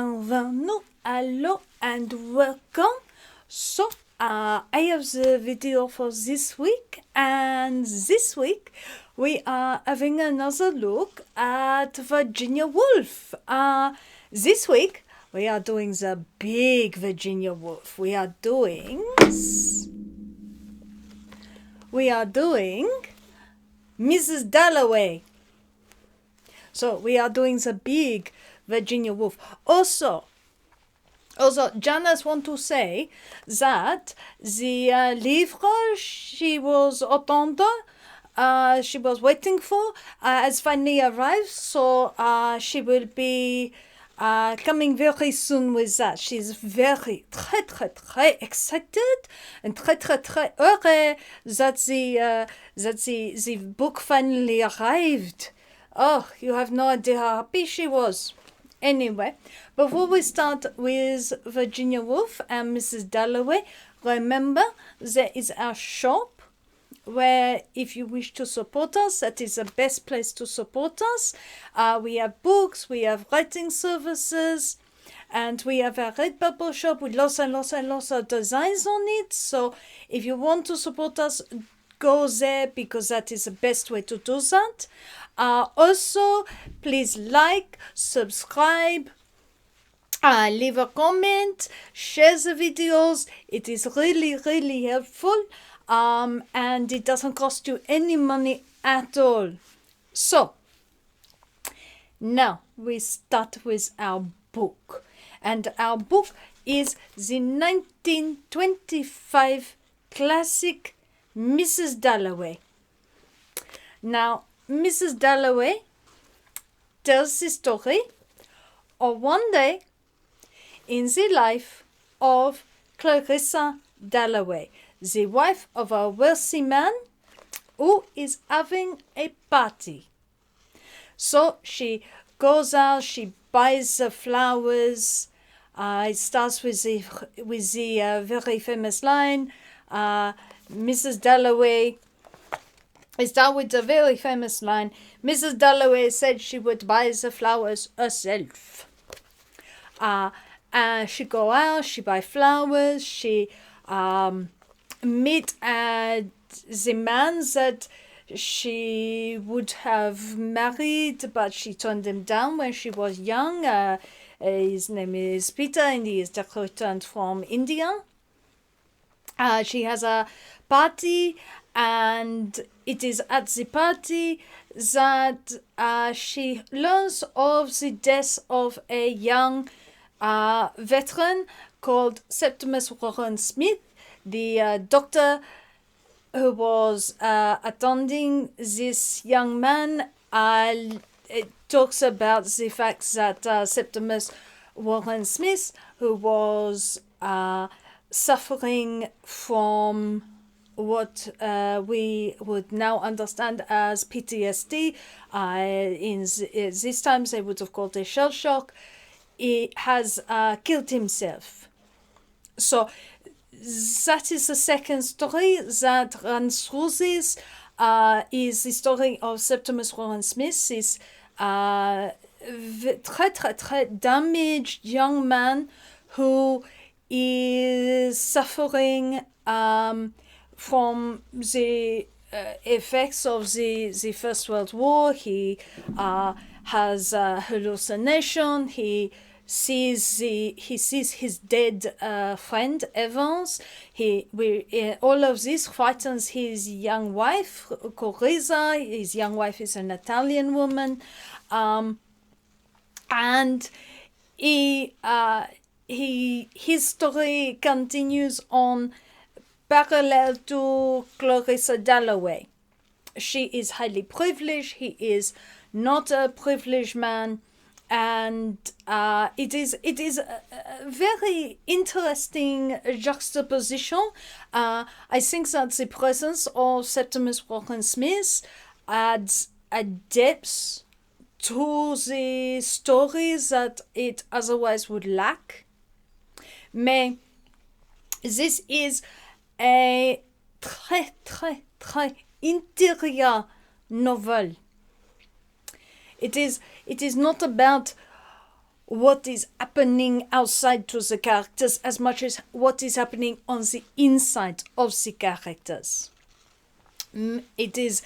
bienvenue, hello and welcome. So I have the video for this week, and this week we are having another look at Virginia Woolf. This week we are doing the big Virginia Woolf. We are doing Mrs Dalloway. So we are doing the big Virginia Woolf. Also, Janice want to say that the livre she was she was waiting for has finally arrived. So she will be coming very soon with that. She's very très excited and très heureux that the book finally arrived. Oh, you have no idea how happy she was. Anyway, before we start with Virginia Woolf and Mrs Dalloway, remember there is our shop where if you wish to support us, that is the best place to support us. We have books, we have writing services, and we have a Redbubble shop with lots and lots of designs on it. So if you want to support us, go there because that is the best way to do that. Also, please like, subscribe, leave a comment, share the videos. It is really helpful, and it doesn't cost you any money at all. So now we start with our book, and our book is the 1925 classic Mrs Dalloway. Now, Mrs Dalloway tells the story of one day in the life of Clarissa Dalloway, the wife of a wealthy man who is having a party. So she goes out, she buys the flowers. It starts with the very famous line, Mrs Dalloway. I start with the very famous line. Mrs Dalloway said she would buy the flowers herself. She go out, she buy flowers, she meet the man that she would have married, but she turned him down when she was young. His name is Peter, and he is just returned from India. She has a party, and it is at the party that she learns of the death of a young veteran called Septimus Warren Smith, the doctor who was attending this young man. It talks about the fact that Septimus Warren Smith, who was suffering from what we would now understand as PTSD. In these times, they would have called it shell shock. He has killed himself. So that is the second story that runs through this. Is the story of Septimus Warren Smith, this très damaged young man who is suffering from the effects of the First World War. He has hallucination. He sees his dead friend Evans. All of this frightens his young wife, Clarissa. His young wife is an Italian woman, and his story continues on parallel to Clarissa Dalloway. She is highly privileged. He is not a privileged man, and it is a very interesting juxtaposition. I think that the presence of Septimus Warren Smith adds a depth to the stories that it otherwise would lack. Mais this is a très interior novel. It is not about what is happening outside to the characters as much as what is happening on the inside of the characters. It is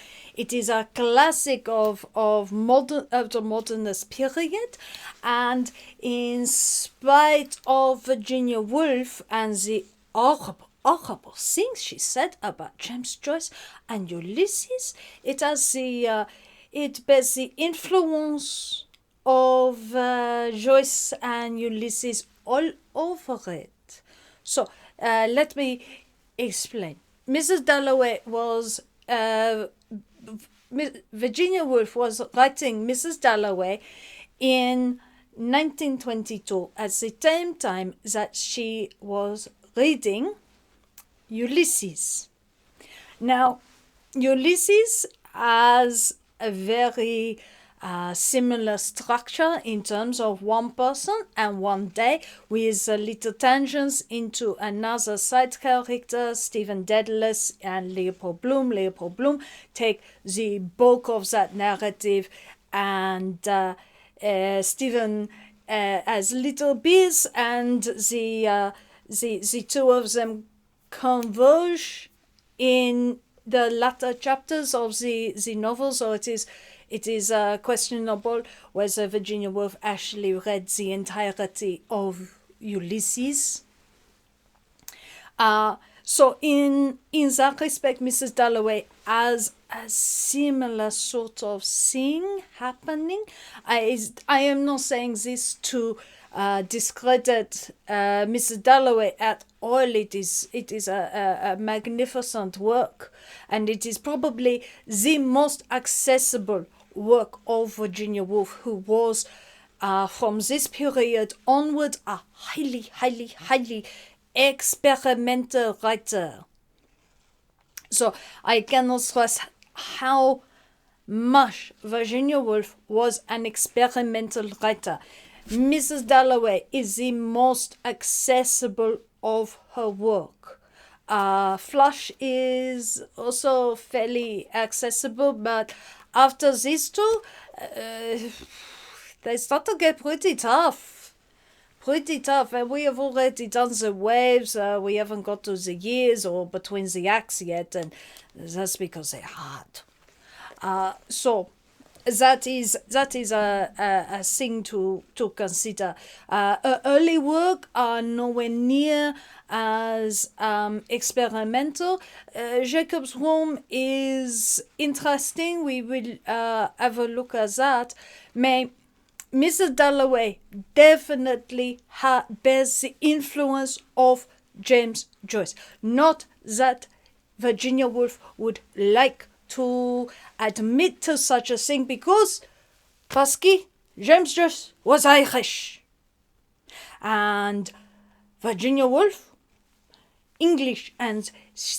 a classic of the modernist period, and in spite of Virginia Woolf and the horrible things she said about James Joyce and Ulysses, it bears the influence of Joyce and Ulysses all over it. So let me explain. Mrs. Dalloway was Virginia Woolf was writing Mrs. Dalloway in 1922 at the same time that she was reading Ulysses. Now, Ulysses has a very similar structure in terms of one person and one day, with little tangents into another side character, Stephen Dedalus and Leopold Bloom. Leopold Bloom take the bulk of that narrative, and Stephen has little bits, and the two of them converge in the latter chapters of the novel. So it is questionable whether Virginia Woolf actually read the entirety of Ulysses. So in that respect, Mrs. Dalloway has a similar sort of thing happening. I am not saying this to discredit Mrs. Dalloway at all. It is a magnificent work, and it is probably the most accessible work of Virginia Woolf, who was from this period onward a highly experimental writer. So I cannot stress how much Virginia Woolf was an experimental writer. Mrs. Dalloway is the most accessible of her work. Flush is also fairly accessible, but after these two, they start to get pretty tough. And we have already done the waves. We haven't got to the years or between the acts yet, and that's because they're hard. So that is a thing to consider. Early work are nowhere near as experimental. Jacob's Home is interesting. We will have a look at that. Mrs. Dalloway definitely bears the influence of James Joyce. Not that Virginia Woolf would like to admit to such a thing, because James Joyce was Irish and Virginia Woolf English, and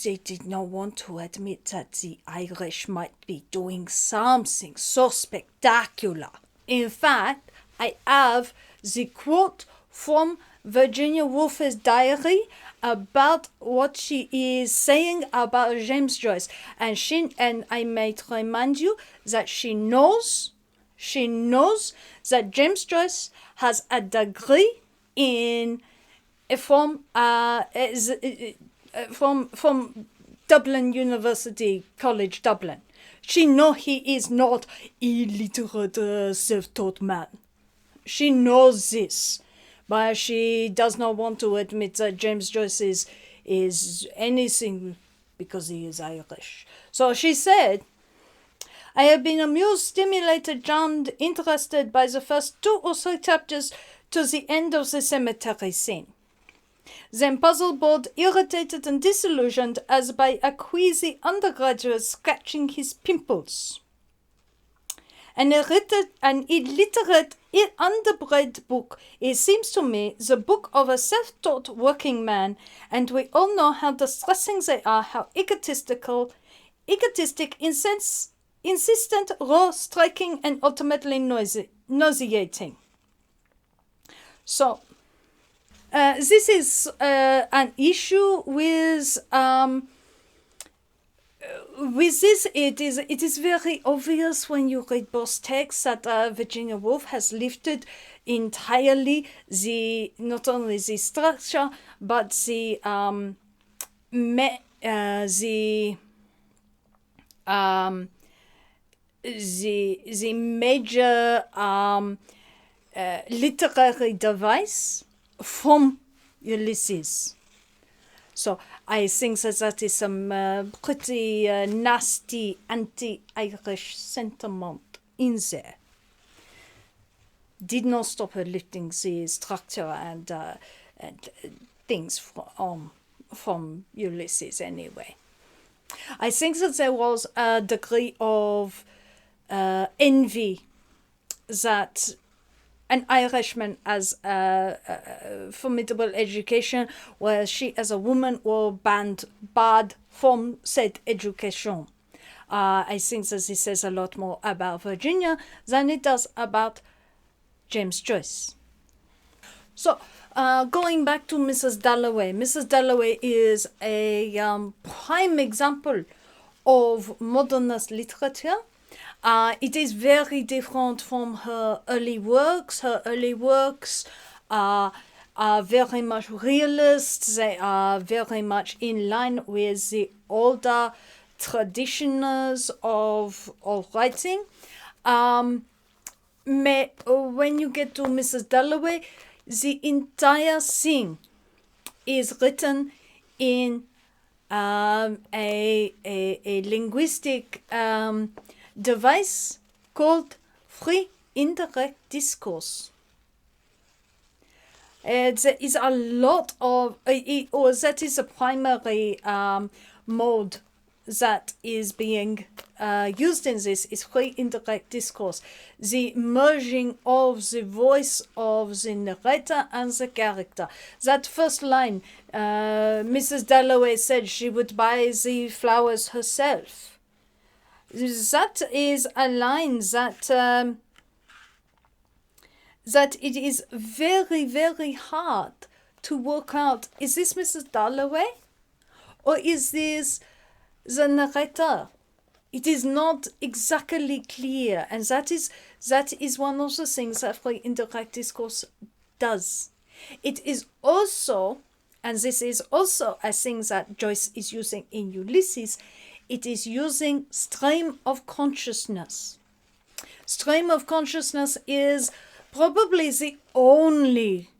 they did not want to admit that the Irish might be doing something so spectacular. In fact, I have the quote from Virginia Woolf's diary about what she is saying about James Joyce, and I might remind you that she knows that James Joyce has a degree from Dublin University College Dublin. She knows he is not illiterate, self-taught man. She knows this, but she does not want to admit that James Joyce is anything because he is Irish. So she said, "I have been amused, stimulated, charmed, interested by the first 2 or 3 chapters to the end of the cemetery scene. Then puzzled, bored, irritated and disillusioned as by a queasy undergraduate scratching his pimples. An illiterate, underbred book, it seems to me, the book of a self-taught working man, and we all know how distressing they are, how egotistic, insistent, raw, striking, and ultimately nauseating." So, this is an issue with with this, it is very obvious when you read both texts that Virginia Woolf has lifted entirely not only the structure but the major literary device from Ulysses. So I think that is some pretty nasty anti-Irish sentiment in there. Did not stop her lifting the structure and things from Ulysses anyway. I think that there was a degree of envy that an Irishman has a formidable education, where she as a woman was barred from said education. I think that this says a lot more about Virginia than it does about James Joyce. So, going back to Mrs. Dalloway. Mrs. Dalloway is a prime example of modernist literature. It is very different from her early works. Her early works are very much realist. They are very much in line with the older traditions of writing. When you get to Mrs. Dalloway, the entire thing is written in a linguistic device called free indirect discourse. There is a lot of, or that is a primary mode that is being used in this, is free indirect discourse. The merging of the voice of the narrator and the character. That first line, Mrs. Dalloway said she would buy the flowers herself. That is a line that it is very, very hard to work out. Is this Mrs. Dalloway? Or is this the narrator? It is not exactly clear. And that is one of the things that free indirect discourse does. It is also, and this is also a thing that Joyce is using in Ulysses, it is using stream of consciousness. Stream of consciousness is probably the only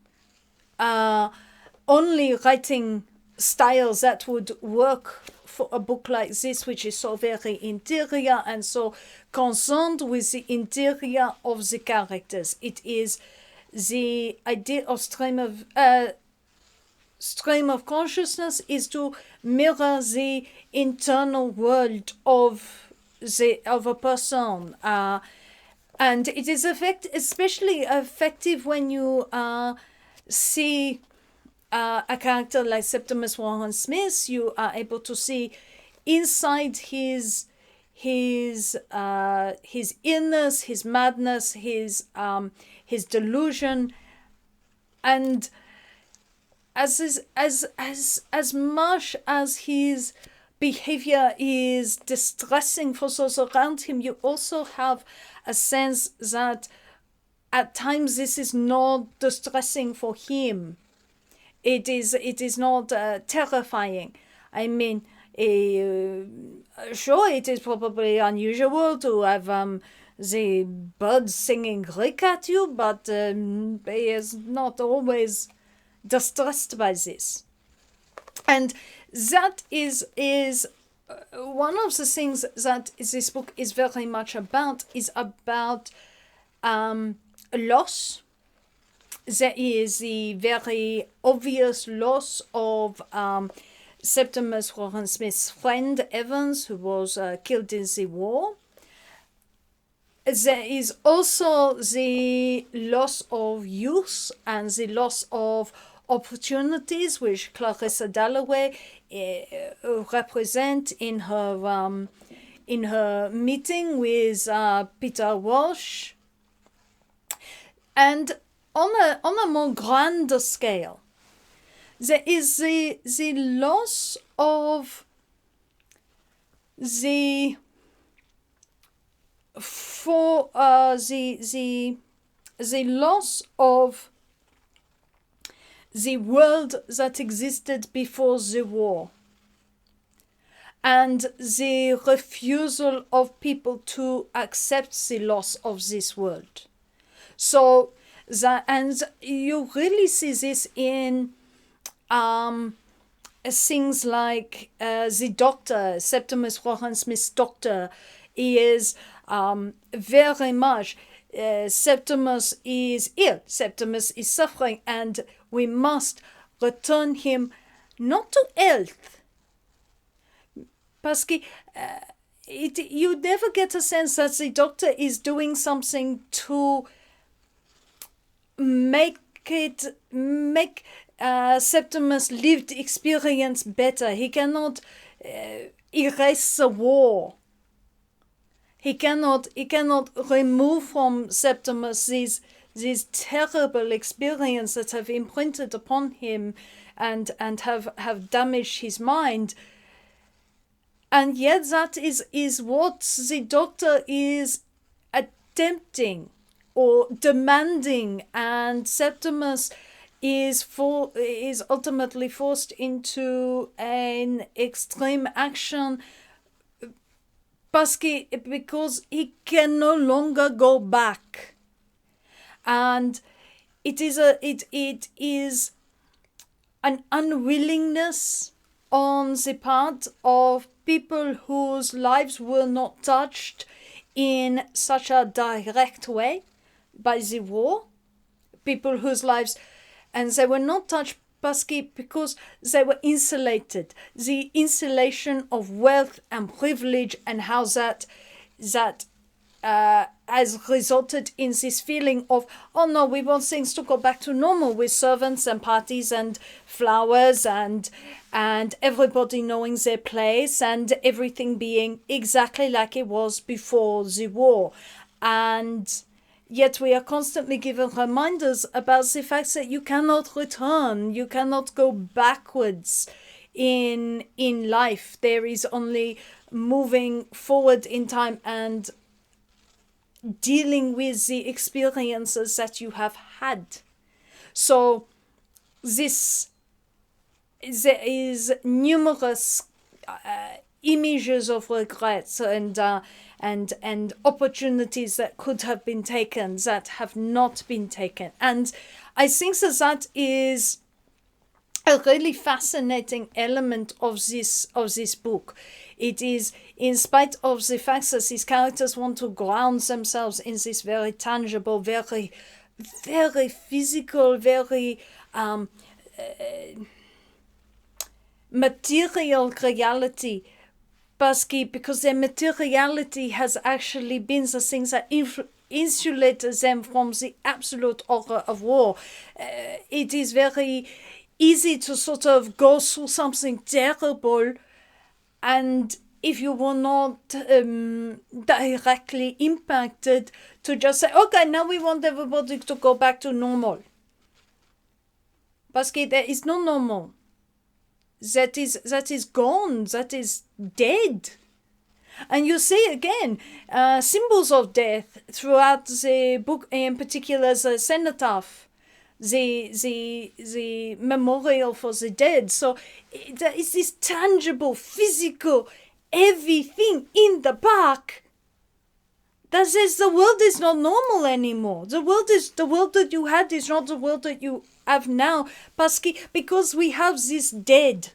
writing style that would work for a book like this, which is so very interior and so concerned with the interior of the characters. It is the idea of stream of consciousness is to mirror the internal world of a person, and it is especially effective when you see a character like Septimus Warren Smith. You are able to see inside his illness, his madness, his delusion, and as much as his behavior is distressing for those around him, you also have a sense that at times this is not distressing for him. It is not terrifying. I mean, sure, it is probably unusual to have the birds singing Greek at you, but he is not always distressed by this. And that is one of the things that this book is very much about, is about loss. There is the very obvious loss of Septimus Warren Smith's friend Evans, who was killed in the war. There is also the loss of youth and the loss of opportunities, which Clarissa Dalloway represent in her meeting with Peter Walsh. And on a more grander scale, there is the loss of the loss of the world that existed before the war, and the refusal of people to accept the loss of this world. So that, and you really see this in things like the doctor, Septimus Rohan Smith's doctor, is very much Septimus is ill, Septimus is suffering, and we must return him not to health. Parce que you never get a sense that the doctor is doing something to make Septimus' lived experience better. He cannot erase the war. He cannot remove from Septimus these terrible experiences that have imprinted upon him and have damaged his mind. And yet that is what the doctor is attempting or demanding, and Septimus is ultimately forced into an extreme action because he can no longer go back. And it is an unwillingness on the part of people whose lives were not touched in such a direct way by the war, people whose lives, and they were not touched because they were insulated. The insulation of wealth and privilege, and how that has resulted in this feeling of, oh no, we want things to go back to normal with servants and parties and flowers and everybody knowing their place and everything being exactly like it was before the war. And yet we are constantly given reminders about the fact that you cannot return, you cannot go backwards in life. There is only moving forward in time and dealing with the experiences that you have had. So there is numerous images of regrets and opportunities that could have been taken that have not been taken. And I think that is a really fascinating element of this book. It is, in spite of the fact that these characters want to ground themselves in this very tangible, very, very physical, very material reality, because their materiality has actually been the things that insulated them from the absolute horror of war. It is very easy to sort of go through something terrible, and if you were not directly impacted, to just say, okay, now we want everybody to go back to normal. Parce que there is no normal. That is gone, that is dead. And you see again symbols of death throughout the book, in particular the cenotaph, the memorial for the dead. So there is this tangible, physical, heavy thing in the back that says the world is not normal anymore. The world that you had is not the world that you have now, because we have this dead.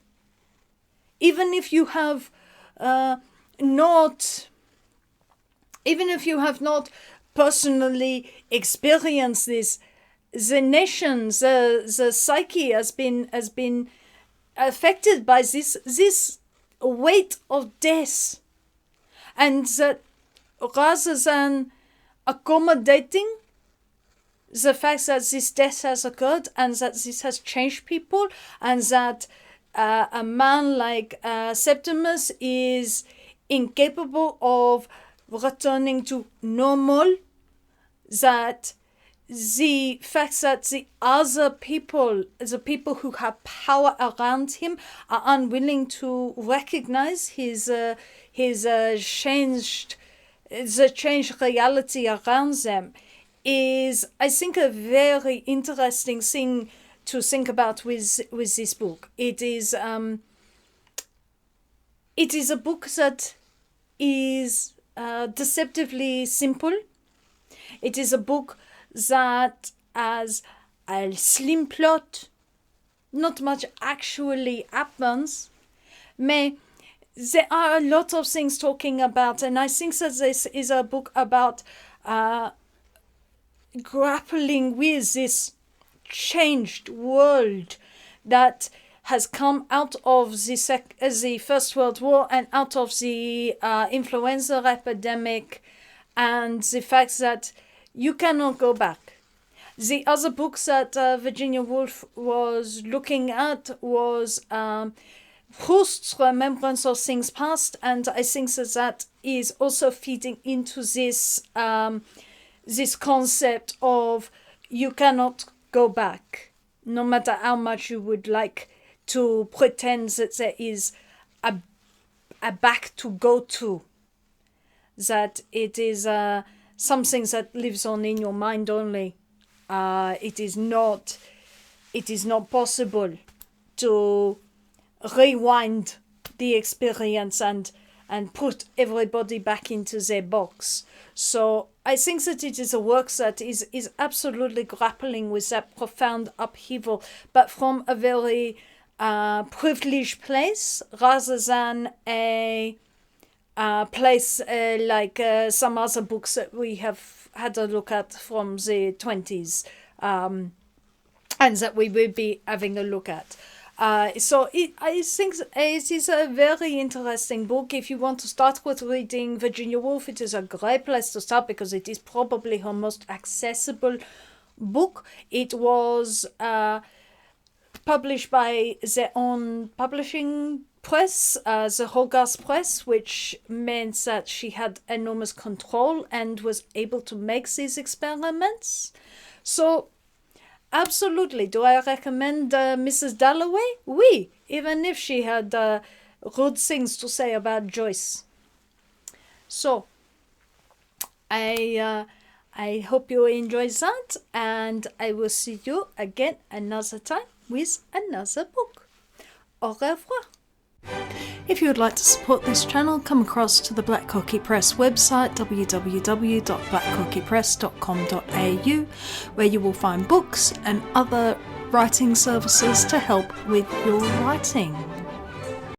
Even if you have not personally experienced this, the nation, the psyche has been affected by this weight of death, and that rather than accommodating the fact that this death has occurred and that this has changed people, and that a man like Septimus is incapable of returning to normal, that the fact that the other people, the people who have power around him, are unwilling to recognize his changed reality around them, is, I think, a very interesting thing to think about with this book. It is a book that is deceptively simple. It is a book that has a slim plot. Not much actually happens. But there are a lot of things talking about, and I think that this is a book about grappling with this changed world that has come out of the First World War and out of the influenza epidemic, and the fact that you cannot go back. The other books that Virginia Woolf was looking at was Proust's remembrance of things past, and I think that is also feeding into this this concept of you cannot go back, no matter how much you would like to pretend that there is a back to go to, that it is something that lives on in your mind only. It is not possible to rewind the experience and put everybody back into their box. So I think that it is a work that is absolutely grappling with that profound upheaval, but from a very privileged place, rather than a place like some other books that we have had a look at from the 20s, and that we will be having a look at. I think it is a very interesting book. If you want to start with reading Virginia Woolf, it is a great place to start because it is probably her most accessible book. It was published by their own publishing press, the Hogarth Press, which meant that she had enormous control and was able to make these experiments. So absolutely. Do I recommend Mrs Dalloway? Oui, even if she had rude things to say about Joyce. So I hope you enjoyed that, and I will see you again another time with another book. Au revoir. If you would like to support this channel, come across to the Black Cockie Press website, www.blackcockiepress.com.au, where you will find books and other writing services to help with your writing.